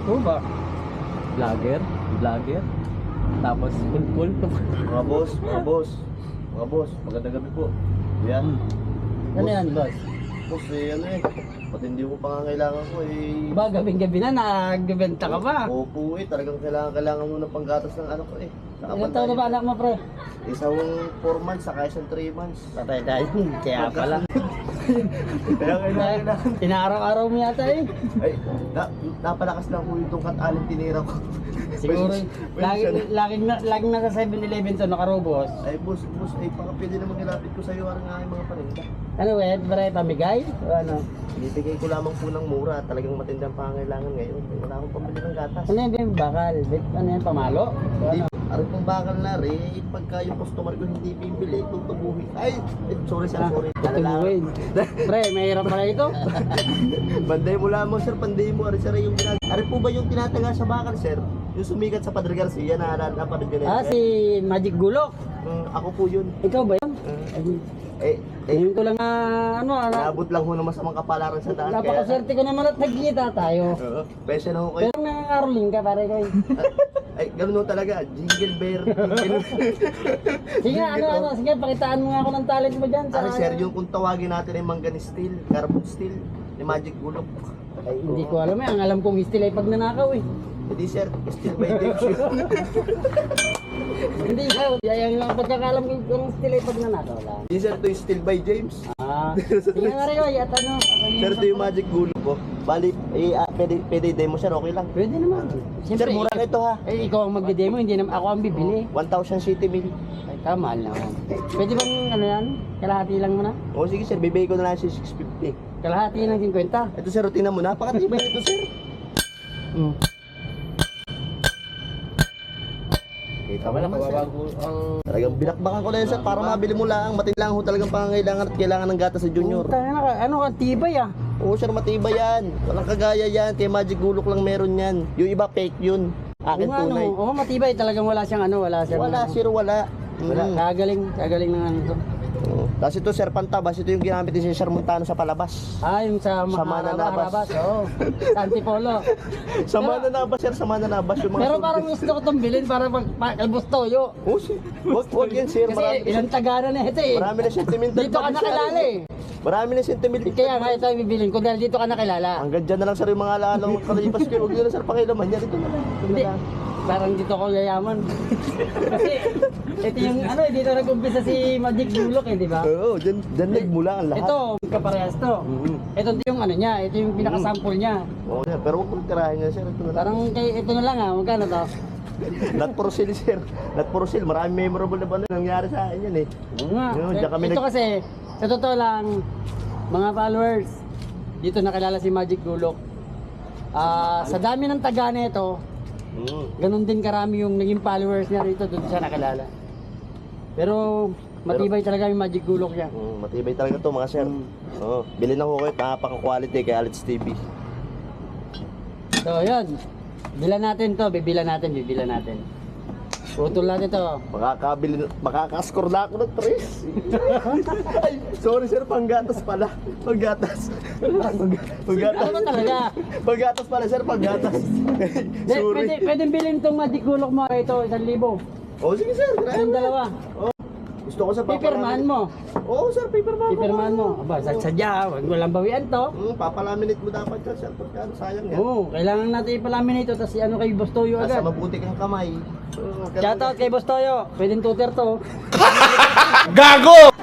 Oo ba? Vlogger? Vlogger? Tapos cool. Mga boss, mga boss. Mga boss, magandang gabi po. Yan. Ano yan, boss? Boss, ano pati hindi ko pangangailangan ko Ba, gabing-gabi na, nagbibenta ka pa. Opo talagang kailangan mo ng panggatas ng anak ko Ilang taon na ba anak mo, pre? Isang 4 months, saka isang 3 months. Patay tayo, kaya pala. Kaya kailangan. Inaaraw-araw mo yata eh. Ay, napalakas lang po yung tungkat alin tinira ko. Siguro, laging nasa 7-Eleven to, nakarobos. Ay, boss, baka pwede naman nilapit ko sa'yo ang aking mga paninda. Ano, bare pamigay? O ano? Binibigay ko lamang po ng mura. Talagang matindang pangangailangan ngayon. Wala akong pambili ng gatas. Ano yan, bakal? Ano yan, pamalo? O ano? Aray pong bakal na pagka yung customer ko hindi bibili, tutubuhin. Ay, sorry sir, sorry. Tutubuhin. Pre, mahirap pala ito. Banday mo lamang sir, panday mo. Aray sir, aray po ba yung tinataga sa bakal sir? Yung sumikat sa Padre Garcia na napanood yun. Si Magic Gulok. Ako po yun. Ikaw ba yun? Ayun ko lang Naabot lang ho ng masamang kapalaran sa daan. Napakaswerte ko naman at nagkita tayo. Oo, pwede na ho kayo. Pero nangangaroling ka pare ko. Ay, ganun ho talaga. Jingle bear. Jingle. Sige, sige, pakitaan mo nga ako ng talent mo dyan. Aray sir, yung kung tawagin natin ay Manggan Steel, Carbon Steel, ni Magic Gulok. Ay, hindi ko alam eh. Ang alam kong steel ay pag nanakaw eh. Hindi sir, Steel by James yun. Hindi sir, yung pagkakalam ko yung steel ay pag nanakaw lang. Hindi sir, ito yung Steel by James. Sige nga rin ko, yata no. Sir, ito yung Magic Gulok ko. Bali, pwede demo sir, okay lang. Pwede naman. Sir, mura na ito ha. Eh, ikaw ang magde-demo, hindi naman ako ang bibili. 1,000 city mil. Ay, mahal naman. Pwede bang ano yan? Kalahati lang mo na? O sige sir, bibigay ko na lang si 650. Kalahati ng 50. Ito sir, tingnan mo, napakatibay ito sir. Kita mo naman sir. Talagang binakbakan ko na yun sir, para mabili mo lang. Matilang ho talagang pangangailangan at kailangan ng gatas sa junior. Ano ka, tibay ah. Oo sir, matibay yan. Walang kagaya yan, kay Magic Gulok lang meron yan. Yung iba fake yun. Akin tunay. Oo, matibay talagang wala siyang Wala sir, wala. Kagaling ng ano to. Tapos ito sir, pantabas, ito yung ginamit ni Sir Montano sa palabas. Yung sa Mananabas. Oo. Sa Antipolo. Sa Mananabas sir, sa Mananabas yung mga Pero parang gusto ko itong bilhin para pag Bustoyo. Oh, sir. Huwag yan sir. Kasi ilang tagana na ito eh. Marami na sentimental. Dito ka nakilala eh. Marami na sentimental. Kaya nga ito yung bibilhin ko dahil dito ka nakilala. Hanggang dyan na lang sir yung mga alalang magkalipas ko. Huwag nyo na sir pakilaman yan. Ito na lang. Hindi. Parang dito ako yayaman. Kasi ito yung dito nag-umpisa si Magic Gulok eh, di ba? Oo, dyan nagmula ang lahat. Ito, kaparehas to. Ito yung niya, ito yung pinaka-sample niya. Oo sir, pero huwag kong tirahin nga sir. Ito na lang. Parang ito na lang magkano to? Not for sale sir. Not for sale. Maraming memorable na ba na nangyari sa akin yan eh. Oo nga. Diyan kami Ito kasi, sa totoo lang, mga followers, dito nakilala si Magic Gulok. Sa dami ng taga nito, ganun din karami yung naging followers niya rito, doon siya nakilala. Pero matibay talaga yung Magic Gulok niya. Matibay talaga to mga sir. Oo, bilhin ako kayo, napaka-quality kay Alex TV. So yun, bibilan natin. Utol natin to. Makaka-score na ako ng 3. Ay, sorry sir, panggatas pala. Panggatas. Ano ba talaga? Panggatas pala sir, panggatas. Sorry. Pwede bilhin tong Magic Gulok mo ito, 1,000. Oh, sige sir. Yung dalawa. Oh, gusto ko sa Paperman mo. Oo sir, paperman mo. Aba, sadya, wag mo lang bawian to. Papalaminate mo dapat yan sir, pagkano sayang yan. Oo, kailangan natin ipalaminate to, tapos kay Bustoyo Nasa agad. mabuti kang kamay. Shoutout kay Bustoyo, pwedeng tutor to. Gago!